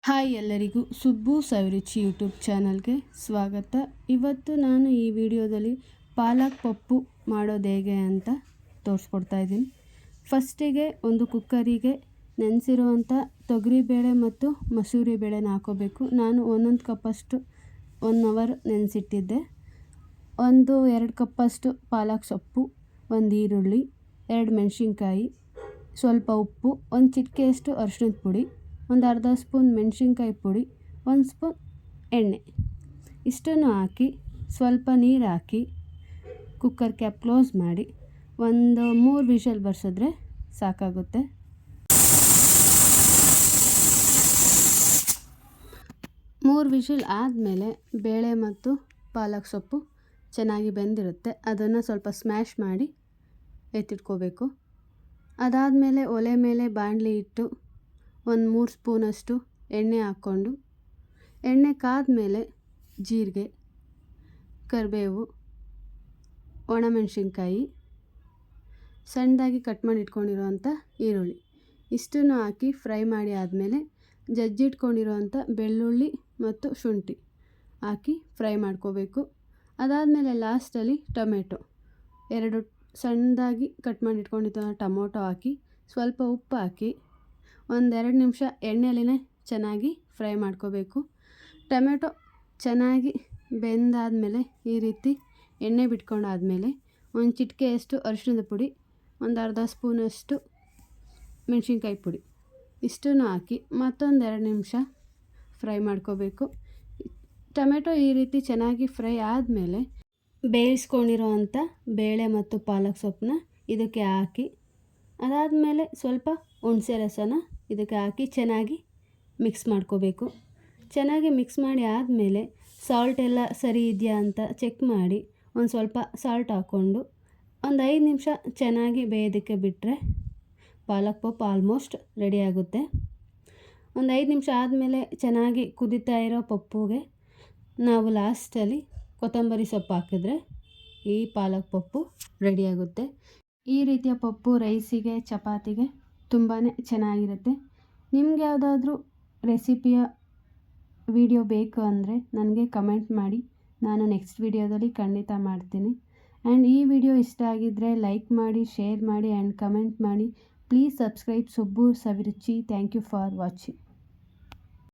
Hi ಎಲ್ಲರಿಗೂ ಸುಬ್ಬು ಸವಿರುಚಿ YouTube ಚಾನಲ್ಗೆ ಸ್ವಾಗತ. ಇವತ್ತು ನಾನು ಈ ವಿಡಿಯೋದಲ್ಲಿ ಪಾಲಕ್ ಪಪ್ಪು ಮಾಡೋದು ಹೇಗೆ ಅಂತ ತೋರಿಸ್ಕೊಡ್ತಾ ಇದ್ದೀನಿ. ಫಸ್ಟಿಗೆ ಒಂದು ಕುಕ್ಕರಿಗೆ ನೆನೆಸಿರುವಂಥ ತೊಗರಿಬೇಳೆ ಮತ್ತು ಮಸೂರಿ ಬೇಳೆನ ಹಾಕೋಬೇಕು. ನಾನು 1 ಕಪ್ಪಷ್ಟು 1 ಅವರ್ ನೆನೆಸಿಟ್ಟಿದ್ದೆ. 2 ಕಪ್ಪಷ್ಟು ಪಾಲಕ್ ಸೊಪ್ಪು, 1 ಈರುಳ್ಳಿ, 2 ಮೆಣಸಿನ್ಕಾಯಿ, ಸ್ವಲ್ಪ ಉಪ್ಪು, 1 ಚಿಟಿಕೆಯಷ್ಟು ಅರಿಶಿಣದ ಪುಡಿ, 1 ಅರ್ಧ ಸ್ಪೂನ್ ಮೆಣಸಿನ್ಕಾಯಿ ಪುಡಿ, 1 ಸ್ಪೂನ್ ಎಣ್ಣೆ, ಇಷ್ಟನ್ನು ಹಾಕಿ ಸ್ವಲ್ಪ ನೀರು ಹಾಕಿ ಕುಕ್ಕರ್ ಕ್ಯಾಪ್ ಕ್ಲೋಸ್ ಮಾಡಿ 3 ವಿಷಲ್ ಬರ್ಸಿದ್ರೆ ಸಾಕಾಗುತ್ತೆ. ಮೂರು ವಿಷಲ್ ಆದಮೇಲೆ ಬೇಳೆ ಮತ್ತು ಪಾಲಕ್ ಸೊಪ್ಪು ಚೆನ್ನಾಗಿ ಬೆಂದಿರುತ್ತೆ. ಅದನ್ನು ಸ್ವಲ್ಪ ಸ್ಮ್ಯಾಶ್ ಮಾಡಿ ಎತ್ತಿಟ್ಕೋಬೇಕು. ಅದಾದಮೇಲೆ ಒಲೆ ಮೇಲೆ ಬಾಣಲಿ ಇಟ್ಟು 3 ಸ್ಪೂನಷ್ಟು ಎಣ್ಣೆ ಹಾಕ್ಕೊಂಡು, ಎಣ್ಣೆ ಕಾದ್ಮೇಲೆ ಜೀರಿಗೆ, ಕರಿಬೇವು, ಒಣಮೆಣಸಿನ್ಕಾಯಿ, ಸಣ್ಣದಾಗಿ ಕಟ್ ಮಾಡಿ ಇಟ್ಕೊಂಡಿರೋವಂಥ ಈರುಳ್ಳಿ ಇಷ್ಟನ್ನು ಹಾಕಿ ಫ್ರೈ ಮಾಡಿ ಆದಮೇಲೆ ಜಜ್ಜಿಟ್ಕೊಂಡಿರೋವಂಥ ಬೆಳ್ಳುಳ್ಳಿ ಮತ್ತು ಶುಂಠಿ ಹಾಕಿ ಫ್ರೈ ಮಾಡ್ಕೋಬೇಕು. ಅದಾದಮೇಲೆ ಲಾಸ್ಟಲ್ಲಿ ಟೊಮೆಟೊ 2 ಸಣ್ಣದಾಗಿ ಕಟ್ ಮಾಡಿ ಇಟ್ಕೊಂಡಿರೋ ಟೊಮೊಟೊ ಹಾಕಿ ಸ್ವಲ್ಪ ಉಪ್ಪು ಹಾಕಿ 1-2 ನಿಮಿಷ ಎಣ್ಣೆಯಲ್ಲೇ ಚೆನ್ನಾಗಿ ಫ್ರೈ ಮಾಡ್ಕೋಬೇಕು. ಟೊಮೆಟೊ ಚೆನ್ನಾಗಿ ಬೆಂದಾದಮೇಲೆ ಈ ರೀತಿ ಎಣ್ಣೆ ಬಿಟ್ಕೊಂಡಾದಮೇಲೆ 1 ಚಿಟಿಕೆಯಷ್ಟು ಅರಿಶಿಣದ ಪುಡಿ, 1 ಅರ್ಧ ಸ್ಪೂನಷ್ಟು ಮೆಣಸಿನ್ಕಾಯಿ ಪುಡಿ ಇಷ್ಟನ್ನು ಹಾಕಿ ಮತ್ತೊಂದು 2 ನಿಮಿಷ ಫ್ರೈ ಮಾಡ್ಕೋಬೇಕು. ಟೊಮೆಟೊ ಈ ರೀತಿ ಚೆನ್ನಾಗಿ ಫ್ರೈ ಆದಮೇಲೆ ಬೇಯಿಸ್ಕೊಂಡಿರೋವಂಥ ಬೇಳೆ ಮತ್ತು ಪಾಲಕ್ ಸೊಪ್ಪನ್ನ ಇದಕ್ಕೆ ಹಾಕಿ, ಅದಾದಮೇಲೆ ಸ್ವಲ್ಪ ಹುಣಸೆ ರಸನ ಇದಕ್ಕೆ ಹಾಕಿ ಚೆನ್ನಾಗಿ ಮಿಕ್ಸ್ ಮಾಡ್ಕೋಬೇಕು. ಚೆನ್ನಾಗಿ ಮಿಕ್ಸ್ ಮಾಡಿ ಆದಮೇಲೆ ಸಾಲ್ಟ್ ಎಲ್ಲ ಸರಿ ಇದೆಯಾ ಅಂತ ಚೆಕ್ ಮಾಡಿ ಒಂದು ಸ್ವಲ್ಪ ಸಾಲ್ಟ್ ಹಾಕ್ಕೊಂಡು 5 ನಿಮಿಷ ಚೆನ್ನಾಗಿ ಬೇಯೋದಕ್ಕೆ ಬಿಟ್ಟರೆ ಪಾಲಕ್ ಪಪ್ಪು ಆಲ್ಮೋಸ್ಟ್ ರೆಡಿ ಆಗುತ್ತೆ. 5 ನಿಮಿಷ ಆದಮೇಲೆ ಚೆನ್ನಾಗಿ ಕುದೀತಾ ಇರೋ ಪಪ್ಪುಗೆ ನಾವು ಲಾಸ್ಟಲ್ಲಿ ಕೊತ್ತಂಬರಿ ಸೊಪ್ಪು ಹಾಕಿದ್ರೆ ಈ ಪಾಲಕ್ ಪಪ್ಪು ರೆಡಿಯಾಗುತ್ತೆ. ಈ ರೀತಿಯ ಪಪ್ಪು ರೈಸಿಗೆ, ಚಪಾತಿಗೆ ತುಂಬಾ ಚೆನ್ನಾಗಿರುತ್ತೆ. ನಿಮ್ಗೆ ಯಾವುದಾದ್ರೂ ರೆಸಿಪಿಯ ವಿಡಿಯೋ ಬೇಕು ಅಂದರೆ ನನಗೆ ಕಮೆಂಟ್ ಮಾಡಿ, ನಾನು ನೆಕ್ಸ್ಟ್ ವಿಡಿಯೋದಲ್ಲಿ ಖಂಡಿತ ಮಾಡ್ತೀನಿ. ಆ್ಯಂಡ್ ಈ ವಿಡಿಯೋ ಇಷ್ಟ ಆಗಿದ್ದರೆ ಲೈಕ್ ಮಾಡಿ, ಶೇರ್ ಮಾಡಿ ಆ್ಯಂಡ್ ಕಮೆಂಟ್ ಮಾಡಿ. Please subscribe Subbu Saviruchi. Thank you for watching.